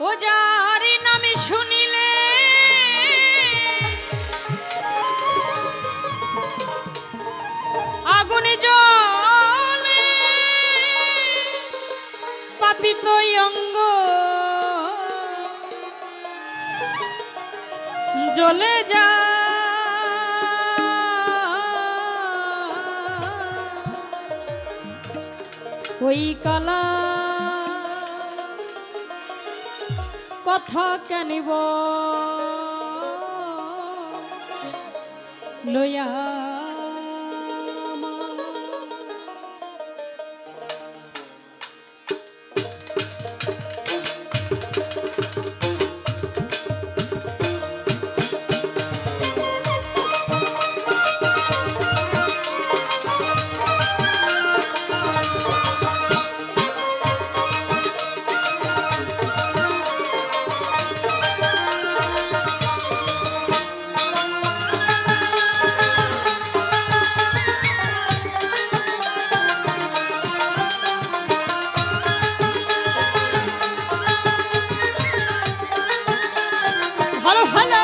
ও যারি নামে শুনিলে আগুনে জ্বলে পাপিত অঙ্গ জ্বলে যা ওই কালা কথা কেনিব লয়া ভালো ভালো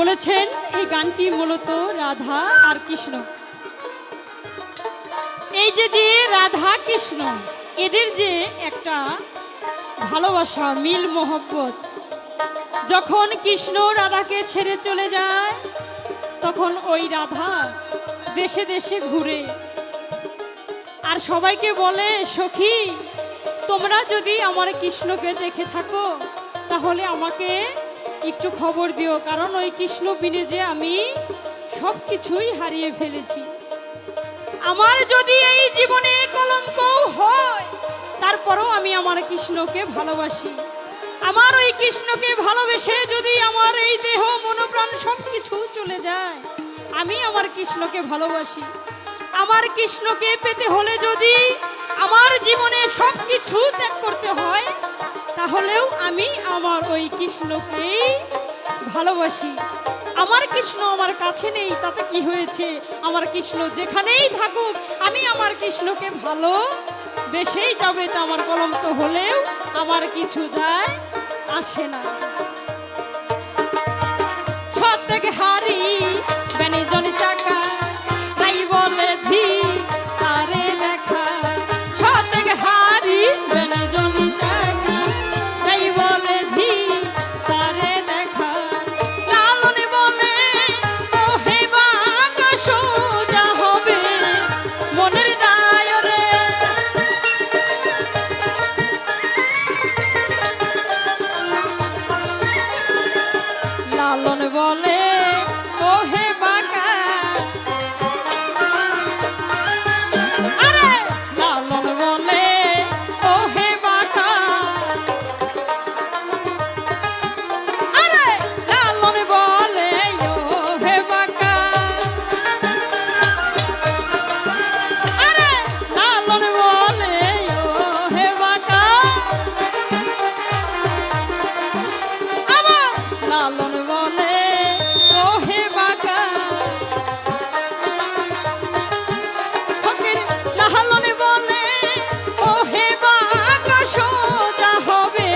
বলেছেন এই গানটি মূলত রাধা আর কৃষ্ণ। এই যে রাধা কৃষ্ণ এদের যে একটা ভালোবাসা, মিল মোহব্বত, যখন কৃষ্ণ রাধাকে ছেড়ে চলে যায় তখন ওই রাধা দেশে দেশে ঘুরে আর সবাইকে বলে, সখী তোমরা যদি আমার কৃষ্ণকে দেখে থাকো তাহলে আমাকে একটু খবর দিও, কারণ ওই কৃষ্ণ বিনে যে আমি সব কিছুই হারিয়ে ফেলেছি। আমার যদি এই জীবনে কলঙ্ক হয় তারপরও আমি আমার কৃষ্ণকে ভালোবাসি। আমার ওই কৃষ্ণকে ভালোবেসে যদি আমার এই দেহ মনোপ্রাণ সব কিছু চলে যায়, আমি আমার কৃষ্ণকে ভালোবাসি। আমার কৃষ্ণকে পেতে হলে যদি আমার জীবনে সব কিছু ত্যাগ করতে হয় তাহলেও আমি আমার ওই কৃষ্ণকেই ভালোবাসি। আমার কৃষ্ণ আমার কাছে নেই তাতে কি হয়েছে, আমার কৃষ্ণ যেখানেই থাকুক আমি আমার কৃষ্ণকে ভালোবেসেই যাবে। তা আমার কলঙ্ক হলেও আমার কিছু যায় আসে না। সব থেকে হারি বেনি জনি চাকা তাই বলে ধি তারে দেখা। সব থেকে হারি বেনি জনি চাকা তাই বলে ধি তারে দেখা। লালনে বলে ও হে বাঁকা সোজা হবে মনের দায় রে। লালন বলে ও হে বাঁকা, আরে লালন বলে ও হে বাঁকা, আরে লালন বলে ও হে বাঁকা, আরে লালন বলে ও হে বাঁকা। আবার লালন বলে ও হে বাঁকা, ফকির লালন বলে ও হে বাঁকা সোজা হবে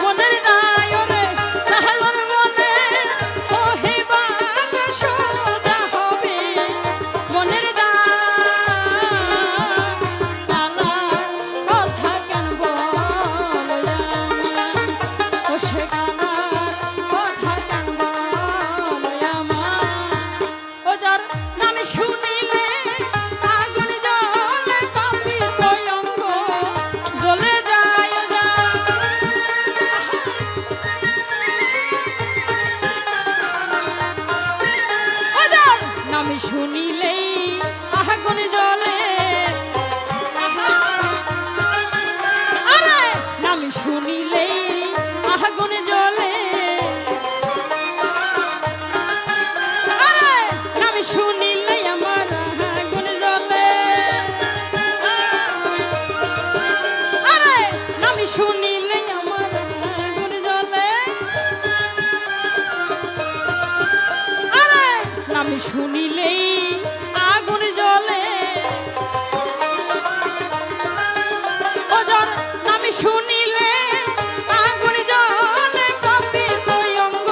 মনের দায় রে। লালন বলে ও হে বাঁকা সোজা হবে মনের দায়। কালার কথা কেন বলো ও সে কালার কথা কেন বলো আমার। ও যার নামে শুনিলে আগুন জ্বলে তাপিত অঙ্গ জ্বলে যায় যা। ও যার নামে শুনিলেই আগুন জ্বলে, আরে নামে শুনিলেই আগুন জ্বলে, আরে নামে শুনিলেই আমার আগুন জ্বলে, আরে নামে শুনিলেই আমার আগুন জ্বলে, আরে নামে শুনিলেই আগুন জ্বলে। ও যার নামে শুনিলে আগুন জ্বলে তাপিত অঙ্গ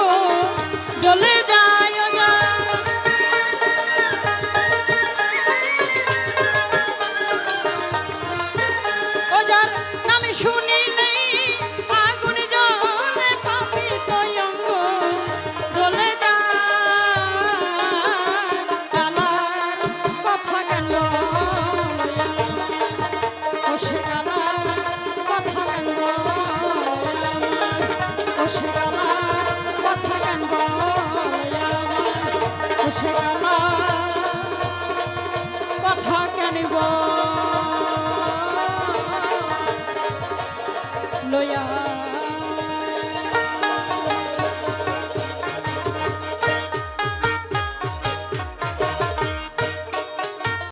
জ্বলে যায় ও যার। ও যার নামে শুনিলেই আগুন জ্বলে তাপিত অঙ্গ জ্বলে যায়। কালার কথা কেন বলো ও সে কালার কথা কেন বলো, ও সে কালার কথা কেন বলো, ও সে কালার কথা কেন বলো।